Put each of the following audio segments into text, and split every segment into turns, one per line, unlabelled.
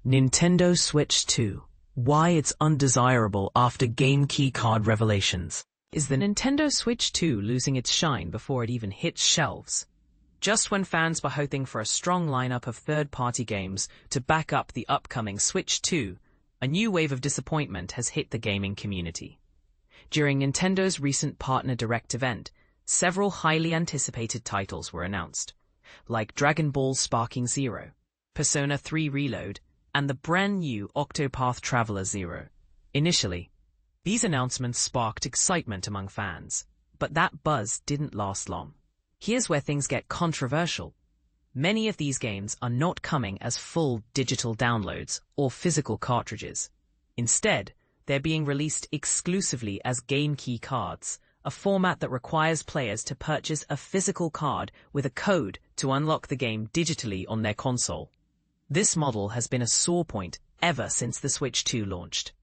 Nintendo Switch 2. Why it's undesirable after game keycard revelations. Is the Nintendo Switch 2 losing its shine before it even hits shelves? Just when fans were hoping for a strong lineup of third-party games to back up the upcoming Switch 2, a new wave of disappointment has hit the gaming community. During Nintendo's recent Partner Direct event, several highly anticipated titles were announced, like Dragon Ball Sparking Zero, Persona 3 Reload, and the brand new Octopath Traveler 0. Initially, these announcements sparked excitement among fans, but that buzz didn't last long. Here's where things get controversial. Many of these games are not coming as full digital downloads or physical cartridges. Instead, they're being released exclusively as game key cards, a format that requires players to purchase a physical card with a code to unlock the game digitally on their console. This model has been a sore point ever since the Switch 2 launched,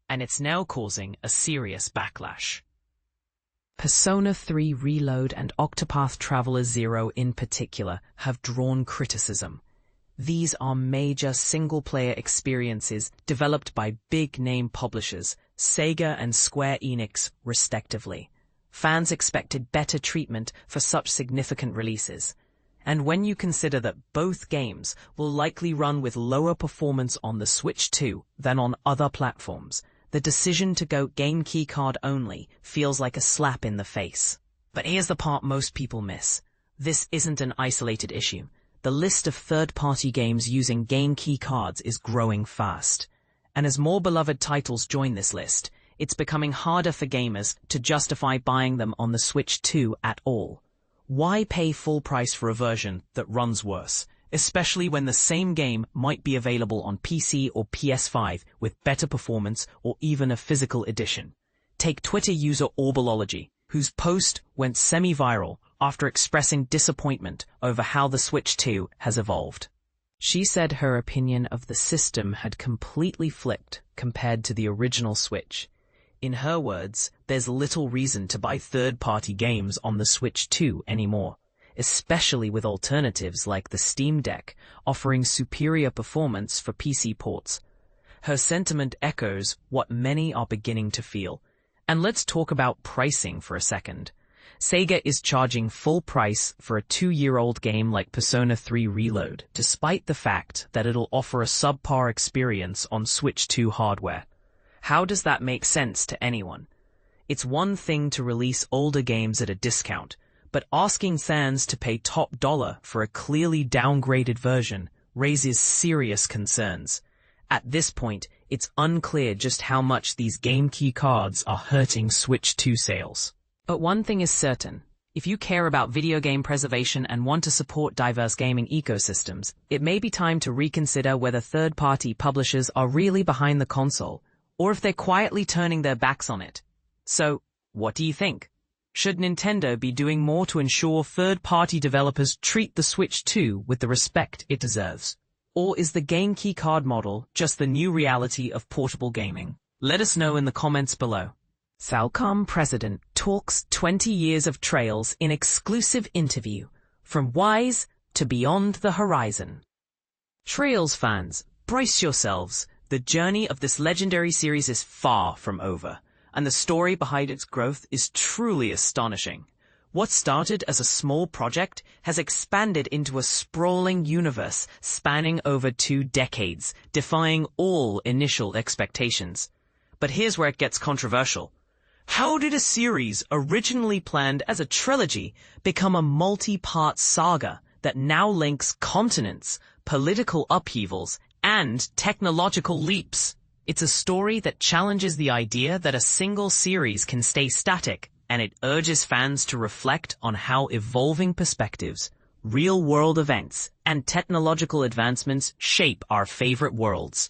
and it's now causing a serious backlash. Persona 3 Reload and Octopath Traveler 0 in particular have drawn criticism. These are major single-player experiences developed by big-name publishers, Sega and Square Enix, respectively. Fans expected better treatment for such significant releases. And when you consider that both games will likely run with lower performance on the Switch 2 than on other platforms, the decision to go game keycard only feels like a slap in the face. But here's the part most people miss. This isn't an isolated issue. The list of third-party games using game keycards is growing fast. And as more beloved titles join this list, it's becoming harder for gamers to justify buying them on the Switch 2 at all. Why pay full price for a version that runs worse, especially when the same game might be available on PC or PS5 with better performance or even a physical edition? Take Twitter user Orbalology, whose post went semi-viral after expressing disappointment over how the Switch 2 has evolved. She said her opinion of the system had completely flipped compared to the original Switch. In her words, there's little reason to buy third-party games on the Switch 2 anymore, especially with alternatives like the Steam Deck offering superior performance for PC ports. Her sentiment echoes what many are beginning to feel. And let's talk about pricing for a second. Sega is charging full price for a 2-year-old game like Persona 3 Reload, despite the fact that it'll offer a subpar experience on Switch 2 hardware. How does that make sense to anyone? It's one thing to release older games at a discount, but asking fans to pay top dollar for a clearly downgraded version raises serious concerns. At this point, it's unclear just how much these game key cards are hurting Switch 2 sales. But one thing is certain. If you care about video game preservation and want to support diverse gaming ecosystems, it may be time to reconsider whether third-party publishers are really behind the console, or if they're quietly turning their backs on it. So, what do you think? Should Nintendo be doing more to ensure third-party developers treat the Switch 2 with the respect it deserves? Or is the game keycard model just the new reality of portable gaming? Let us know in the comments below. Falcom president talks 20 years of Trails in exclusive interview, from Wise to Beyond the Horizon. Trails fans, brace yourselves. The journey of this legendary series is far from over, and the story behind its growth is truly astonishing. What started as a small project has expanded into a sprawling universe spanning over 2 decades, defying all initial expectations. But here's where it gets controversial. How did a series originally planned as a trilogy become a multi-part saga that now links continents, political upheavals, and technological leaps? It's a story that challenges the idea that a single series can stay static, and it urges fans to reflect on how evolving perspectives, real-world events, and technological advancements shape our favorite worlds.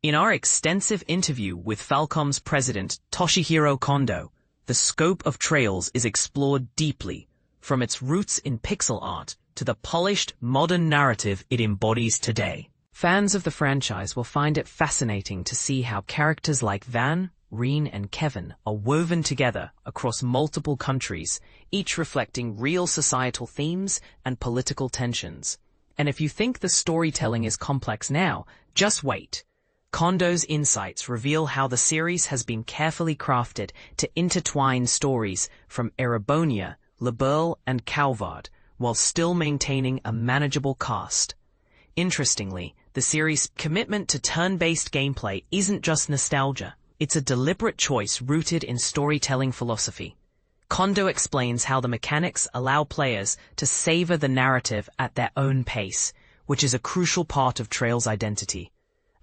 In our extensive interview with Falcom's president, Toshihiro Kondo, the scope of Trails is explored deeply, from its roots in pixel art to the polished, modern narrative it embodies today. Fans of the franchise will find it fascinating to see how characters like Van, Reen, and Kevin are woven together across multiple countries, each reflecting real societal themes and political tensions. And if you think the storytelling is complex now, just wait. Kondo's insights reveal how the series has been carefully crafted to intertwine stories from Erebonia, Liberl, and Calvard, while still maintaining a manageable cast. Interestingly, the series' commitment to turn-based gameplay isn't just nostalgia. It's a deliberate choice rooted in storytelling philosophy. Kondo explains how the mechanics allow players to savor the narrative at their own pace, which is a crucial part of Trail's identity.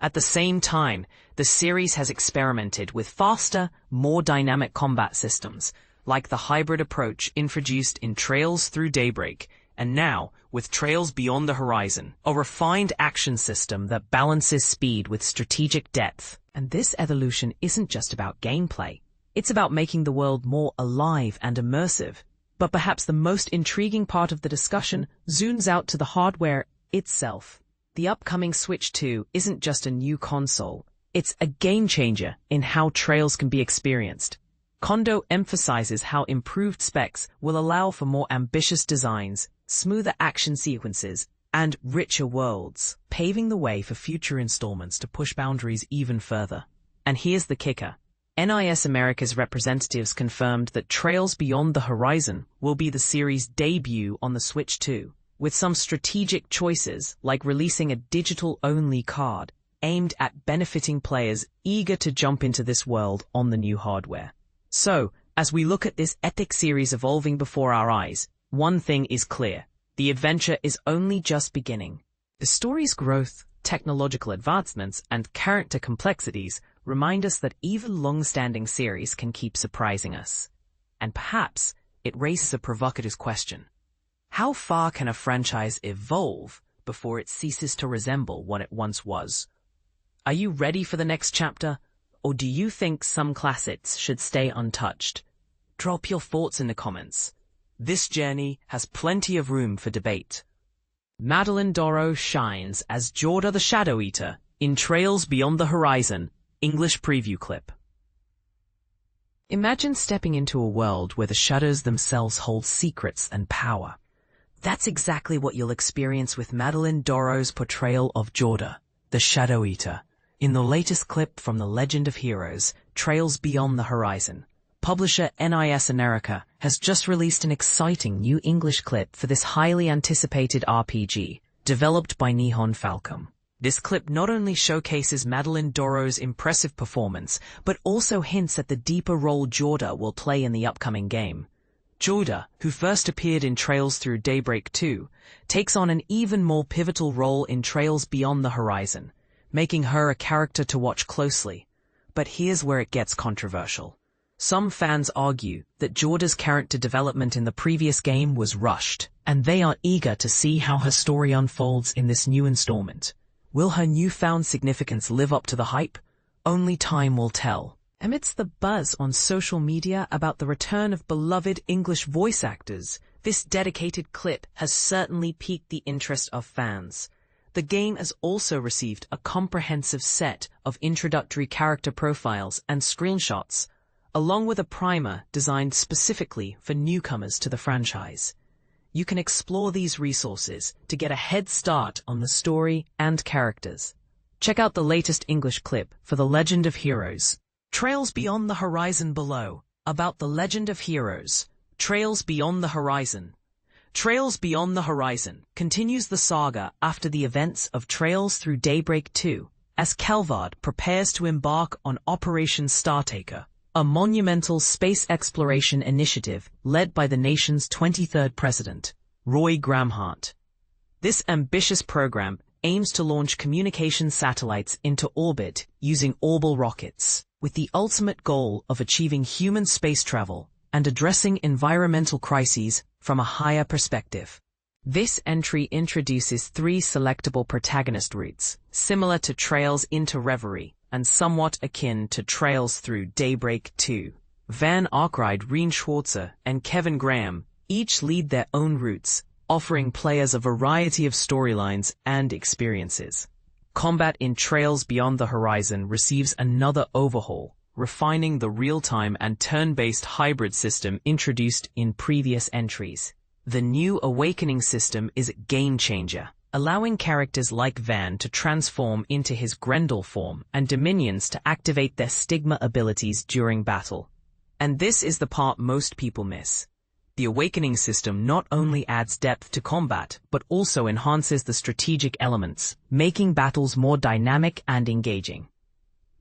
At the same time, the series has experimented with faster, more dynamic combat systems, like the hybrid approach introduced in Trails Through Daybreak, and now, with Trails Beyond the Horizon, a refined action system that balances speed with strategic depth. And this evolution isn't just about gameplay. It's about making the world more alive and immersive. But perhaps the most intriguing part of the discussion zooms out to the hardware itself. The upcoming Switch 2 isn't just a new console. It's a game-changer in how Trails can be experienced. Kondo emphasizes how improved specs will allow for more ambitious designs, smoother action sequences, and richer worlds, paving the way for future installments to push boundaries even further. And here's the kicker. NIS America's representatives confirmed that Trails Beyond the Horizon will be the series' debut on the Switch 2, with some strategic choices like releasing a digital-only card aimed at benefiting players eager to jump into this world on the new hardware. So, as we look at this epic series evolving before our eyes, one thing is clear. The adventure is only just beginning. The story's growth, technological advancements, and character complexities remind us that even long-standing series can keep surprising us. And perhaps it raises a provocative question. How far can a franchise evolve before it ceases to resemble what it once was? Are you ready for the next chapter? Or do you think some classics should stay untouched? Drop your thoughts in the comments. This journey has plenty of room for debate. Madeline Dorroh shines as Jorda the Shadow Eater in Trails Beyond the Horizon, English preview clip. Imagine stepping into a world where the shadows themselves hold secrets and power. That's exactly what you'll experience with Madeline Dorroh's portrayal of Jorda, the Shadow Eater, in the latest clip from The Legend of Heroes, Trails Beyond the Horizon. Publisher NIS America has just released an exciting new English clip for this highly anticipated RPG, developed by Nihon Falcom. This clip not only showcases Madeline Dorroh's impressive performance, but also hints at the deeper role Jorda will play in the upcoming game. Jorda, who first appeared in Trails Through Daybreak 2, takes on an even more pivotal role in Trails Beyond the Horizon, making her a character to watch closely. But here's where it gets controversial. Some fans argue that Jorda's character development in the previous game was rushed, and they are eager to see how her story unfolds in this new installment. Will her newfound significance live up to the hype? Only time will tell. Amidst the buzz on social media about the return of beloved English voice actors, this dedicated clip has certainly piqued the interest of fans. The game has also received a comprehensive set of introductory character profiles and screenshots, along with a primer designed specifically for newcomers to the franchise. You can explore these resources to get a head start on the story and characters. Check out the latest English clip for The Legend of Heroes. Trails Beyond the Horizon below, about The Legend of Heroes. Trails Beyond the Horizon. Trails Beyond the Horizon continues the saga after the events of Trails Through Daybreak 2, as Calvard prepares to embark on Operation Startaker, a monumental space exploration initiative led by the nation's 23rd president, Roy Gramhart. This ambitious program aims to launch communication satellites into orbit using Orbital rockets, with the ultimate goal of achieving human space travel and addressing environmental crises from a higher perspective. This entry introduces 3 selectable protagonist routes, similar to Trails into Reverie, and somewhat akin to Trails Through Daybreak 2. Van Arkwright, Reen Schwarzer, and Kevin Graham each lead their own routes, offering players a variety of storylines and experiences. Combat in Trails Beyond the Horizon receives another overhaul, refining the real-time and turn-based hybrid system introduced in previous entries. The new Awakening system is a game-changer, allowing characters like Van to transform into his Grendel form and Dominions to activate their Stigma abilities during battle. And this is the part most people miss. The Awakening system not only adds depth to combat, but also enhances the strategic elements, making battles more dynamic and engaging.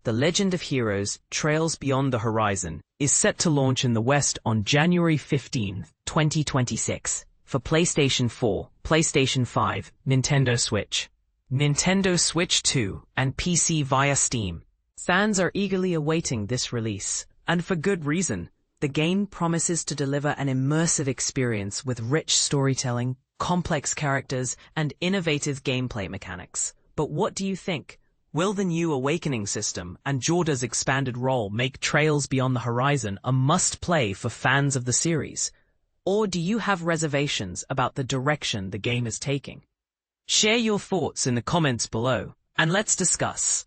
The Legend of Heroes: Trails Beyond the Horizon is set to launch in the West on January 15, 2026, for PlayStation 4, PlayStation 5, Nintendo Switch, Nintendo Switch 2, and PC via Steam. Fans are eagerly awaiting this release, and for good reason. The game promises to deliver an immersive experience with rich storytelling, complex characters, and innovative gameplay mechanics. But what do you think? Will the new Awakening system and Jorda's expanded role make Trails Beyond the Horizon a must-play for fans of the series? Or do you have reservations about the direction the game is taking? Share your thoughts in the comments below, and let's discuss.